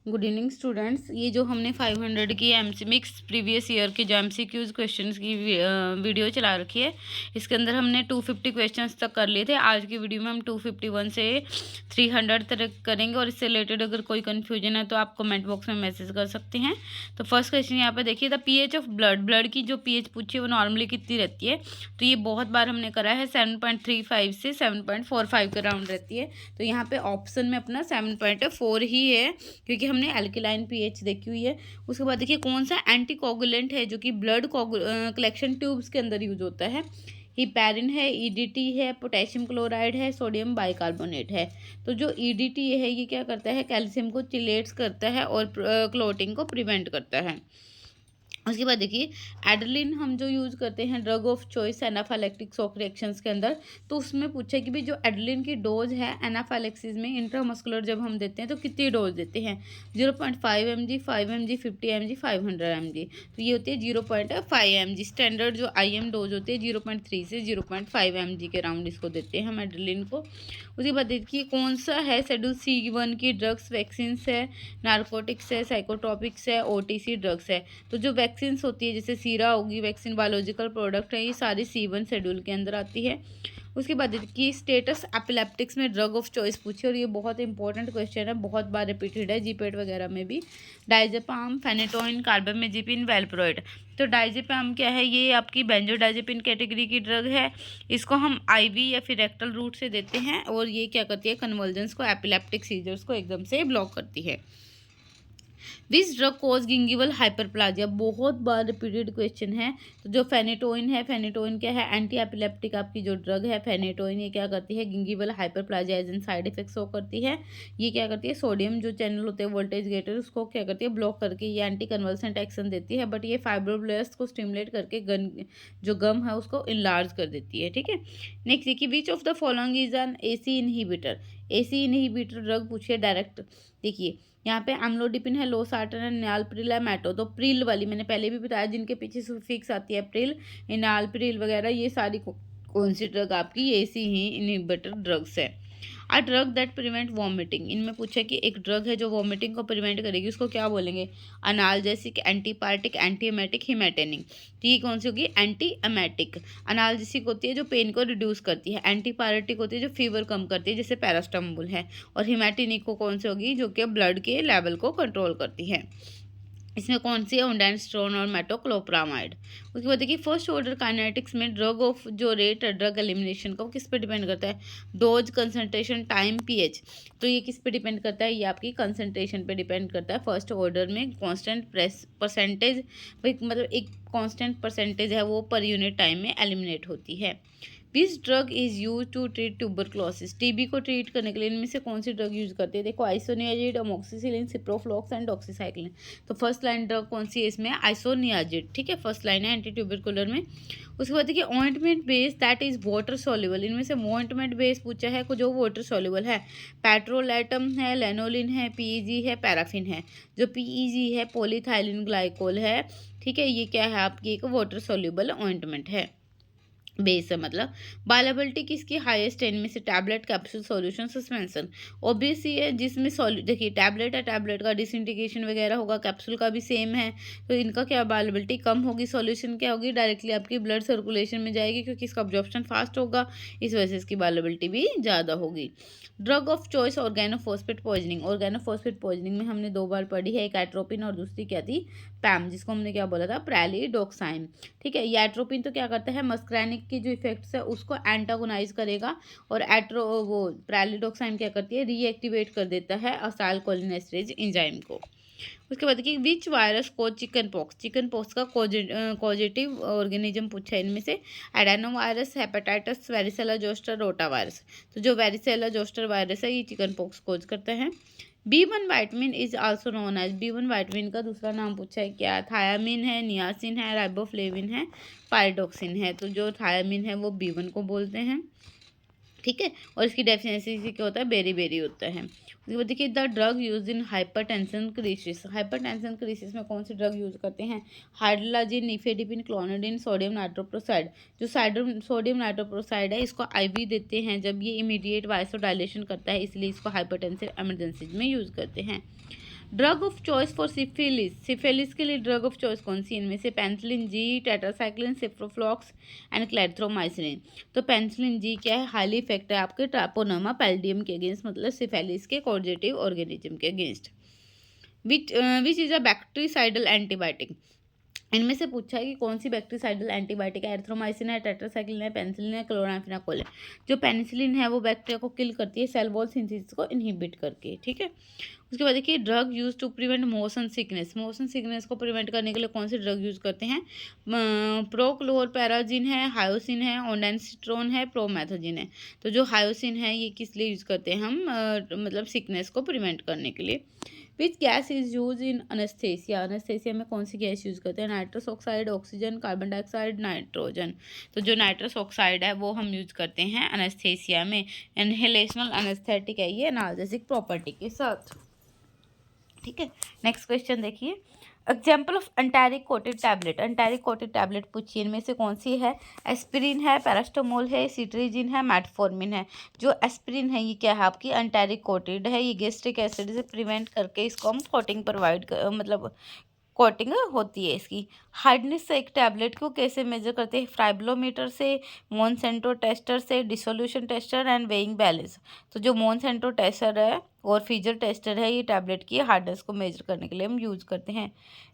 Good evening students. ये जो हमने 500 की एमसी मिक्स प्रीवियस ईयर के जो एमसीक्यूज क्वेश्चंस की वीडियो चला रखी है, इसके अंदर हमने 250 क्वेश्चंस तक कर लिए थे। आज की वीडियो में हम 251 से 300 तक करेंगे और इससे रिलेटेड अगर कोई कन्फ्यूजन है तो आप कमेंट बॉक्स में मैसेज कर सकते हैं। तो फर्स्ट क्वेश्चन यहाँ पे देखिए, द पीएच ऑफ ब्लड की जो पीएच पूछी है वो नॉर्मली कितनी रहती है। तो ये बहुत बार हमने करा है, 7.35 से 7.45 के राउंड रहती है। तो यहाँ पे ऑप्शन में अपना 7.4 ही है, क्योंकि हमने एल्कलाइन पीएच देखी हुई है। उसके बाद देखिए कौन सा एंटीकोगुलेंट है जो कि ब्लड कलेक्शन ट्यूब्स के अंदर यूज होता है। हिपैरिन है, ईडीटी है, पोटेशियम क्लोराइड है, सोडियम बाइकार्बोनेट है। तो जो ईडीटी है ये क्या करता है, कैल्शियम को चिलेट्स करता है और क्लोटिंग को प्रिवेंट करता है। उसके बाद देखिए एड्रेलिन हम जो यूज़ करते हैं drug of choice anaphylactic shock reactions के अंदर, तो उसमें पूछा कि भी जो एड्रेलिन की डोज है एनाफाइलेक्सिस में इंट्रामस्कुलर जब हम देते हैं तो कितनी डोज देते हैं, 0.5 mg, 5 mg, 50 mg, 500 mg। तो ये होती है 0.5 mg। स्टैंडर्ड जो IM डोज होती है 0.3 से 0.5 mg के राउंड इसको देते हैं हम एड्रेलिन को। उसके बाद देखिए कौन सा है, शेड्यूल C1 की ड्रग्स, वैक्सीन्स है, नारकोटिक्स है, साइकोट्रॉपिक्स है, OTC ड्रग्स है। तो जो वैक्सीन होती है जैसे सीरा होगी, वैक्सीन बायोलॉजिकल प्रोडक्ट है, ये सारी C1 शेड्यूल के अंदर आती है। उसके बाद की स्टेटस एपिलेप्टिक्स में ड्रग ऑफ चॉइस पूछी, और ये बहुत इंपॉर्टेंट क्वेश्चन है, बहुत बार रिपीटेड है जीपेट वगैरह में भी। Diazepam, phenytoin, carbamazepine, valproate. तो डाइजेपाम क्या है, ये आपकी बेंजोडाइजेपिन कैटेगरी की ड्रग है। इसको हम IV या फिर रेक्टल रूट से देते हैं, और ये क्या करती है, कन्वर्जेंस को, एपिलेप्टिक सीजर्स को एकदम से ब्लॉक करती है। विच ड्रग कॉज गिंगिवल हाइपरप्लाजिया, बहुत बार रिपीटेड क्वेश्चन है। तो जो फेनेटोइन है, फेनेटोइन क्या है, एंटी एपिलेप्टिक आपकी जो ड्रग है फेनेटोइन, ये क्या करती है, gingival hyperplasia as in side effect show करती है। ये क्या करती है, सोडियम जो चैनल होते हैं वोल्टेज गेटर, उसको क्या करती है, ब्लॉक करके ये एंटी कन्वर्सेंट एक्शन देती है। बट ये फाइब्रोब्लास्ट को स्टिमुलेट करके जो गम है उसको इनलार्ज कर देती है। ठीक है, नेक्स्ट देखिए, which of the following is an AC inhibitor. AC inhibitor drug पूछिए डायरेक्ट। देखिए यहाँ पे एम्लोडिपिन है, लोसार्टन है, नियालप्रिल है, मैटो। तो प्रिल वाली मैंने पहले भी बताया, जिनके पीछे सुफिक्स आती है प्रिल, इनालप्रिल वगैरह, ये सारी कौन सी ड्रग आपकी AC ही इनहिबिटर ड्रग्स है। A drug that prevent vomiting, इनमें पूछा कि एक ड्रग है जो वॉमिटिंग को प्रिवेंट करेगी, उसको क्या बोलेंगे, अनाल्जेसिक, एंटीपायरेटिक, एंटीएमेटिक, हिमेटेनिक। तो ये कौन सी होगी, एंटी एमेटिक। अनाल्जेसिक होती है जो पेन को रिड्यूस करती है, एंटीपायरेटिक होती है जो फीवर कम करती है जैसे पैरास्टामोल है, और हिमेटेनिक को कौन सी होगी, जो कि ब्लड के लेवल को कंट्रोल करती है। इसमें कौन सी है, ओंडानस्ट्रोन और मेटोक्लोप्रामाइड। उसके बाद देखिए फर्स्ट ऑर्डर काइनेटिक्स में ड्रग ऑफ जो रेट है ड्रग एलिमिनेशन का, वो किस पे डिपेंड करता है, डोज, कंसंट्रेशन, टाइम, pH। तो ये किस पे डिपेंड करता है, ये आपकी कंसंट्रेशन पे डिपेंड करता है। फर्स्ट ऑर्डर में कांस्टेंट परसेंटेज, मतलब एक कांस्टेंट परसेंटेज है वो पर यूनिट टाइम में एलिमिनेट होती है। Which drug is use to treat tuberculosis, TB को ट्रीट करने के लिए इनमें से कौन सी ड्रग यूज करती है, देखो आइसोनियाजिड, अमोक्सिसिलिन, सिप्रोफ्लॉक्स एंड डॉक्सीसाइक्लिन। तो फर्स्ट लाइन ड्रग कौन सी है इसमें, आइसोनियाजिड। ठीक है, फर्स्ट लाइन है एंटी ट्यूबरकुलर में। उसके बाद देखिए ointment base that is water soluble, इनमें से ऑइंटमेंट बेस पूछा है जो वाटर सॉल्युबल है, पेट्रोलेटम है, लेनोलिन है, PEG है, पैराफिन है। जो PEG है पॉलीथाइलिन ग्लाइकोल है। ठीक है, ये क्या है आपकी एक वाटर सॉल्युबल ऑइंटमेंट है, बेस है मतलब। बायोअवेलेबिलिटी किसकी हाईएस्ट है इनमें से, tablet, capsule, solution, suspension. Obvious ही है, जिसमें देखिए टैबलेट है, टैबलेट का डिसइंटीग्रेशन वगैरह होगा, कैप्सूल का भी सेम है, तो इनका क्या बायोअवेलेबिलिटी कम होगी। सॉल्यूशन क्या होगी, डायरेक्टली आपकी ब्लड सर्कुलेशन में जाएगी क्योंकि इसका अब्जॉर्प्शन फास्ट होगा, इस वजह से इसकी बायोअवेलेबिलिटी भी ज़्यादा होगी। Drug of choice organophosphate poisoning, organophosphate poisoning में हमने 2 बार पढ़ी है, एक एट्रोपिन और दूसरी क्या थी, पैम, जिसको हमने क्या बोला था, प्रेलिडोक्साइन। ठीक है, ये एट्रोपिन तो क्या करता है, मस्क्रेनिक की जो इफेक्ट्स है उसको एंटागोनाइज करेगा, और वो प्रेलिडोक्साइन क्या करती है, रीएक्टिवेट कर देता है असाइलकोलिनेस्टरेज एंजाइम को। उसके बाद देखिए विच वायरस कोज चिकन पॉक्स, चिकन पॉक्स का कॉजेटिव ऑर्गेनिज्म पूछा है इनमें से, adeno virus, hepatitis, varicella zoster, rota virus. तो जो वेरिसेला जोस्टर वायरस है ये चिकन पॉक्स कोज करता है। B1 vitamin is also known as, B1 vitamin का दूसरा नाम पूछा है क्या, थायामिन है, नियासिन है, राइबोफ्लेविन है, पायरिडोक्सिन है। तो जो थायामिन है वो B1 को बोलते हैं। ठीक है, और इसकी डेफिनेसी से क्या होता है, बेरी बेरी होता है। उसके बाद देखिए the drug use in hypertension crisis, hypertension crisis में कौन सी ड्रग यूज करते हैं, hydralazine, nifedipine, clonidine, sodium nitroprusside. जो सोडियम नाइट्रोप्रोसाइड है इसको IV देते हैं जब ये इमीडिएट वाइसोडाइलेशन करता है, इसलिए इसको हाइपरटेंसिव इमरजेंसीज में यूज करते हैं। Drug of choice for syphilis के लिए ड्रग ऑफ चॉइस कौन सी? इनमें से पेनिसिलिन जी, टेट्रासाइक्लिन, सिप्रोफ्लॉक्स एंड क्लेथ्रोमाइसिन। तो पेनिसिलिन जी क्या है? हाईली इफेक्टिव है आपके ट्रैपोनोमा पैल्डियम के अगेंस्ट, मतलब सिफिलिस के कॉजेटिव ऑर्गेनिज्म के against. Which is a bactericidal antibiotic. इनमें से पूछा है कि कौन सी बैक्टीरिसाइडल एंटीबायोटिक है? एरिथ्रोमाइसिन है, टेट्रासाइक्लिन है, पेनिसिलिन है, क्लोराम्फेनिकोल है। जो पेनिसिलिन है वो बैक्टीरिया को किल करती है सेल वॉल सिंथेसिस को इनहिबिट करके, ठीक है। उसके बाद देखिए drug use to prevent motion sickness. Motion sickness को प्रिवेंट करने के लिए कौन सी ड्रग यूज करते हैं? प्रोक्लोरपैराजिन है, हायोसिन है, ओंडेंसिट्रोन है, प्रोमेथोजिन है। तो जो हायोसिन है ये किस लिए यूज करते हैं हम? मतलब सिकनेस को प्रिवेंट करने के लिए। Which gas is use in anaesthesia. Anaesthesia में कौन सी गैस यूज करते हैं? Nitrous oxide, oxygen, carbon dioxide, nitrogen. तो जो नाइट्रस ऑक्साइड है वो हम यूज करते हैं अनेस्थेसिया में। इनहेलेशनल अनेस्थेटिक है ये एनाल्जेसिक प्रॉपर्टी के साथ, ठीक है। नेक्स्ट क्वेश्चन देखिए, example of enteric coated tablet. Enteric coated tablet पूछिए, इनमें से कौन सी है? एस्पिरिन है, पैरास्टामोल है, सिट्रीजिन है, मेटफॉर्मिन है। जो एस्पिरिन है ये क्या है आपकी? एंटारिक कोटेड है। ये गैस्ट्रिक एसिड से प्रिवेंट करके इसको हम कोटिंग मतलब कोटिंग होती है इसकी। हार्डनेस से एक टैबलेट को कैसे मेजर करते हैं? फ्राइब्लोमीटर से, मोनसेंटो टेस्टर से, dissolution tester and weighing balance. तो जो मोनसेंटो टेस्टर है और फीजर टेस्टर है ये टैबलेट की हार्डनेस को मेजर करने के लिए हम यूज करते हैं।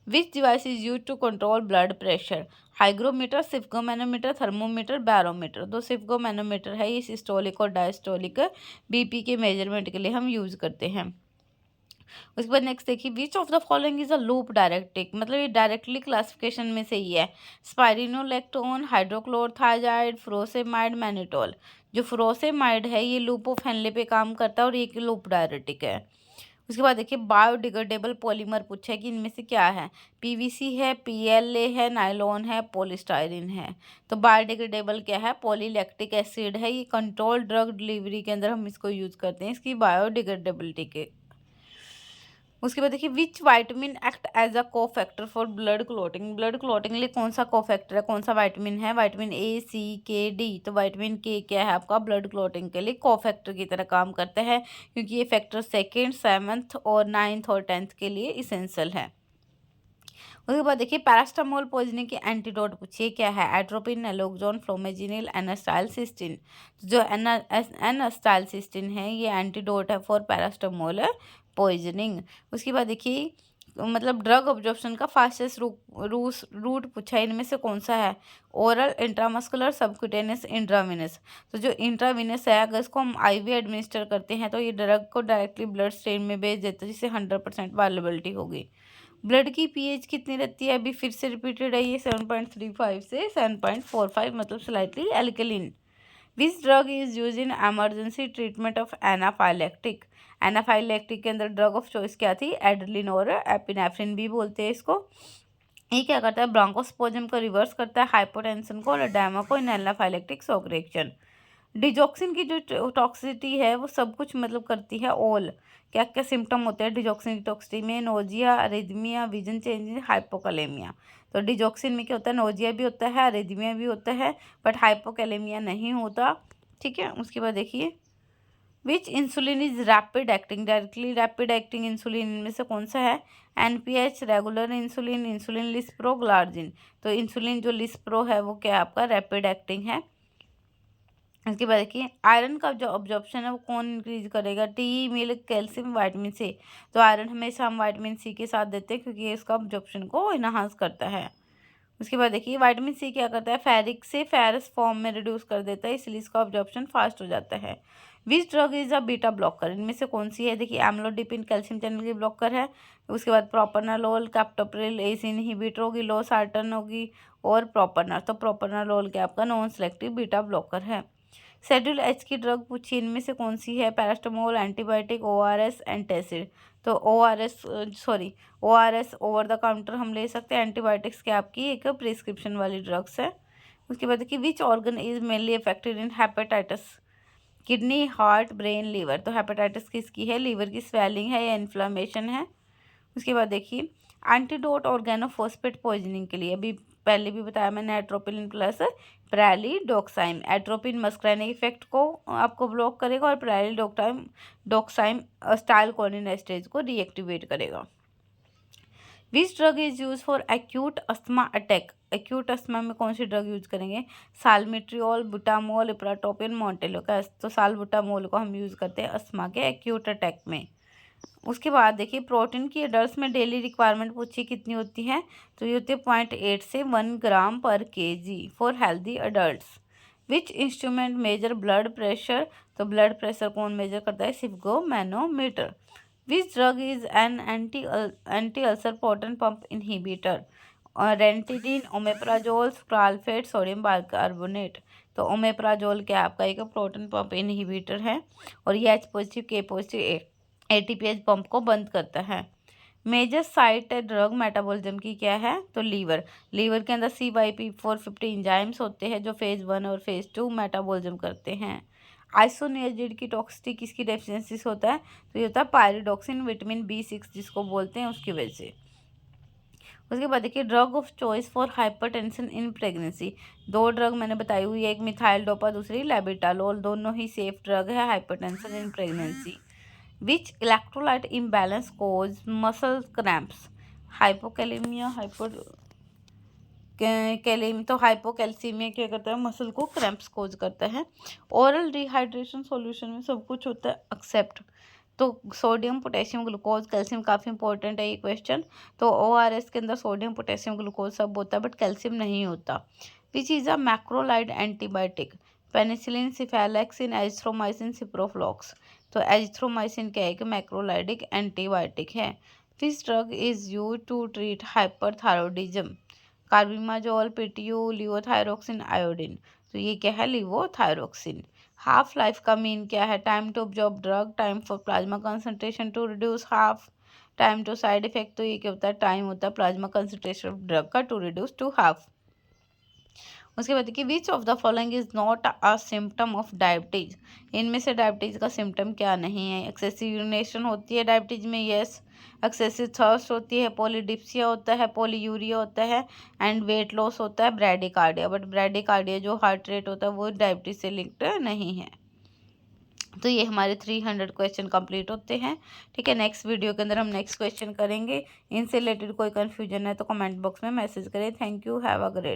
Which device is use to control blood pressure? Hygrometer, sphygmomanometer, thermometer, barometer. तो सिफ्गोमैनोमीटर है ये सिस्टोलिक और डायस्टोलिक बीपी के मेजरमेंट के लिए हम यूज करते हैं। उसके बाद नेक्स्ट देखिए, which of the following is a loop diuretic. मतलब ये डायरेक्टली क्लासिफिकेशन में से ही है। Spironolactone, hydrochlorothiazide, furosemide, mannitol. जो फ्रोसेमाइड है ये लूप ऑफ हेनले पे काम करता है और ये लूप डायरेक्टिक है। उसके बाद देखिए बायोडिग्रेडेबल पॉलीमर पूछा है कि इनमें से क्या है? पीवीसी है, पीएलए है, नायलॉन है, पॉलीस्टायरिन है। तो बायोडिग्रेडेबल क्या है? पॉलीलैक्टिक एसिड है। ये कंट्रोल ड्रग डिलीवरी के अंदर हम इसको यूज करते हैं, इसकी बायोडिग्रेडेबिलिटी के। उसके बाद देखिए which vitamin act as a cofactor for blood clotting. Blood clotting के लिए कौन सा को फैक्टर है? कौन सा वाइटामिन है? वाइटामिन ए, सी, के, डी। तो वाइटामिन के क्या है आपका? ब्लड क्लॉटिंग के लिए को फैक्टर की तरह काम करता है, क्योंकि ये फैक्टर 2nd, 7th और 9th और 10th के लिए इसेंशियल है। उसके बाद देखिए पैरास्टामोल पॉइजनिंग के एंटीडोट पूछिए क्या है? Atropine, naloxone, flumazenil, N acetylcysteine. जो एनास्टाइलसिस्टिन है ये एंटीडोट है फॉर पैरास्टामोल पॉइजनिंग। उसके बाद देखिए मतलब ड्रग ऑब्जॉर्प्शन का फास्टेस्ट रूट पूछा है, इनमें से कौन सा है? Oral, intramuscular, subcutaneous, intravenous. तो जो इंट्राविनस है अगर इसको हम आईवी एडमिनिस्टर करते हैं तो ये ड्रग को डायरेक्टली ब्लड स्ट्रीम में भेज देता है, जिससे 100% वायलेबिलिटी होगी। ब्लड की पीएच कितनी रहती है? अभी फिर से रिपीटेड है ये 7.35 से 7.45, मतलब slightly alkaline. Which drug is use in emergency treatment of anaphylactic. Anaphylactic के अंदर ड्रग ऑफ चॉइस क्या थी? एड्रेलिन और एपिनेफ्रिन भी बोलते हैं इसको। ये क्या करता है? ब्रोंकोस्पोजम को रिवर्स करता है, हाइपोटेंशन को और एडेमा को इन एनाफाइलेक्टिक शॉक रिएक्शन। डिजॉक्सिन की जो टॉक्सिसिटी है वो सब कुछ मतलब करती है ऑल। क्या क्या सिम्टम होते हैं डिजॉक्सिन की टॉक्सिसिटी में? Nausea, arrhythmia, vision change, hypokalemia. तो डिजॉक्सिन में क्या होता है? नोजिया भी होता है, अरिथमिया भी होता है, बट हाइपोकैलेमिया नहीं होता, ठीक है। उसके बाद देखिए which insulin is rapid acting. Directly rapid acting insulin इनमें से कौन सा है? NPH, regular insulin, insulin lispro, glargine. तो इंसुलिन जो लिस्प्रो है वो क्या आपका रैपिड एक्टिंग है। इसके बाद देखिए आयरन का जो ऑब्जॉर्प्शन है वो कौन इंक्रीज करेगा? Tea, milk, calcium, vitamin C. तो आयरन हमेशा हम वाइटामिन सी के साथ देते हैं क्योंकि ये इसका ऑब्जॉर्प्शन को इनहांस करता है। उसके बाद देखिए वाइटामिन सी क्या करता है? फेरिक से फेरस फॉर्म में रिड्यूस कर देता है, इसलिए इसका ऑब्जॉर्प्शन फास्ट हो जाता है। Which drug is a beta blocker. इनमें से कौन सी है? देखिए एम्लोडिपिन कैल्शियम चैनल की ब्लॉकर है। उसके बाद प्रोपरनालोल, कैप्टोप्रिल एस इनहिबिटर होगी, लोसार्टन होगी और प्रोपरनर। तो प्रोपरनालोल क्या आपका नॉन सेलेक्टिव बीटा ब्लॉकर है। शेड्यूल एच की ड्रग पूछिए, इनमें से कौन सी है? Paracetamol, antibiotic, ORS, antacid. तो ओआरएस ओवर द काउंटर हम ले सकते हैं, एंटीबायोटिक्स क्या आपकी एक प्रिस्क्रिप्शन वाली ड्रग्स है। उसके बाद देखिए which organ is mainly affected in hepatitis. Kidney, heart, brain, liver. तो हेपेटाइटिस किसकी है? लीवर की स्वेलिंग है या इन्फ्लामेशन है। उसके बाद देखिए एंटीडोट ऑर्गेनोफॉस्फेट पॉइजनिंग के लिए अभी पहले भी बताया मैंने, एट्रोपिलिन प्लस प्रेलिडोक्साइम। एट्रोपिन मस्करैनिक इफेक्ट को आपको ब्लॉक करेगा और प्रेलिडोक्साइम स्टाइल कोलिन एस्टेज को डीएक्टिवेट करेगा। विच drug is use for acute asthma attack. Acute asthma में कौन सी ड्रग यूज करेंगे? साल्मिट्रियोल, बुटामोल, इप्राटोपिन, मोंटेलोकास। तो साल्बुटामोल को हम यूज करते हैं अस्थमा के एक्यूट अटैक में। उसके बाद देखिए प्रोटीन की एडल्ट में डेली रिक्वायरमेंट पूछी कितनी होती है, तो ये होती है 0.8 से 1 ग्राम पर KG for healthy adults. Which instrument measure blood pressure. तो ब्लड प्रेशर कौन मेजर करता है? Sphygmomanometer. Which drug is an anti ulcer potent pump inhibitor. Ranitidine, omeprazole, sucralfate, sodium bicarbonate. तो ओमेप्राजोल क्या आपका एक प्रोटॉन पंप इनहिबिटर है और ये H positive K positive ATPase pump को बंद करता है। मेजर साइट ड्रग मेटाबॉलिज्म की क्या है? तो लीवर के अंदर CYP450 इंजाइम्स होते हैं जो फेज 1 और फेज 2 मेटाबॉलिज्म करते हैं। आइसोनियाजिड की टॉक्सिसिटी किसकी डेफिशिएंसी से होता है? तो ये होता है पायरिडॉक्सिन, विटामिन B6 जिसको बोलते हैं उसकी वजह से। उसके बाद देखिए drug of choice for hypertension in pregnancy. 2 drug मैंने बताई हुई है, एक मिथाइल डोपा, दूसरी लेबिटालोल। दोनों ही सेफ ड्रग है hypertension in pregnancy. Which electrolyte imbalance cause muscle cramps. Hypokalemia, तो हाइपोकैल्सीमिया क्या करता है? मसल को क्रैम्प्स कोज करता है। ओरल डिहाइड्रेशन सॉल्यूशन में सब कुछ होता है एक्सेप्ट, तो सोडियम, पोटेशियम, ग्लूकोज, कैल्शियम काफ़ी इंपॉर्टेंट है ये क्वेश्चन। तो ORS के अंदर सोडियम, पोटेशियम, ग्लूकोज सब होता है बट कैल्शियम नहीं होता। Which is a macrolide antibiotic. Penicillin, cephalexin, azithromycin, ciproflox. तो एजिथ्रोमाइसिन क्या है कि मैक्रोलाइडिक एंटीबायोटिक है। Which drug is use to treat hyperthyroidism. Carbimazole, PTU, levothyroxine, iodine. तो ये क्या है? लिवोथायरोक्सिन। हाफ लाइफ का मीन क्या है? Time to absorb drug, time for plasma concentration to reduce, half time to side effect. तो ये क्या होता है? टाइम होता है प्लाज्मा कंसंट्रेशन ऑफ ड्रग का टू रिड्यूस टू हाफ। उसके बाद देखिए which of the following is not a symptom of diabetes. इनमें से डायबिटीज का सिम्टम क्या नहीं है? एक्सेसिव यूरिनेशन होती है डायबिटीज में, यस। एक्सेसिव थर्स्ट होती है, पॉलीडिप्सिया होता है, पॉलीयूरिया होता है एंड वेट लॉस होता है, ब्रैडिकार्डिया। बट ब्रैडिकार्डिया जो हार्ट रेट होता है वो डायबिटीज से लिंक्ड नहीं है। तो ये हमारे 300 क्वेश्चन कंप्लीट होते हैं। ठीक है, नेक्स्ट वीडियो के अंदर हम नेक्स्ट क्वेश्चन करेंगे। इनसे रिलेटेड कोई कन्फ्यूजन है तो कमेंट बॉक्स में मैसेज करें। Thank you, have a great.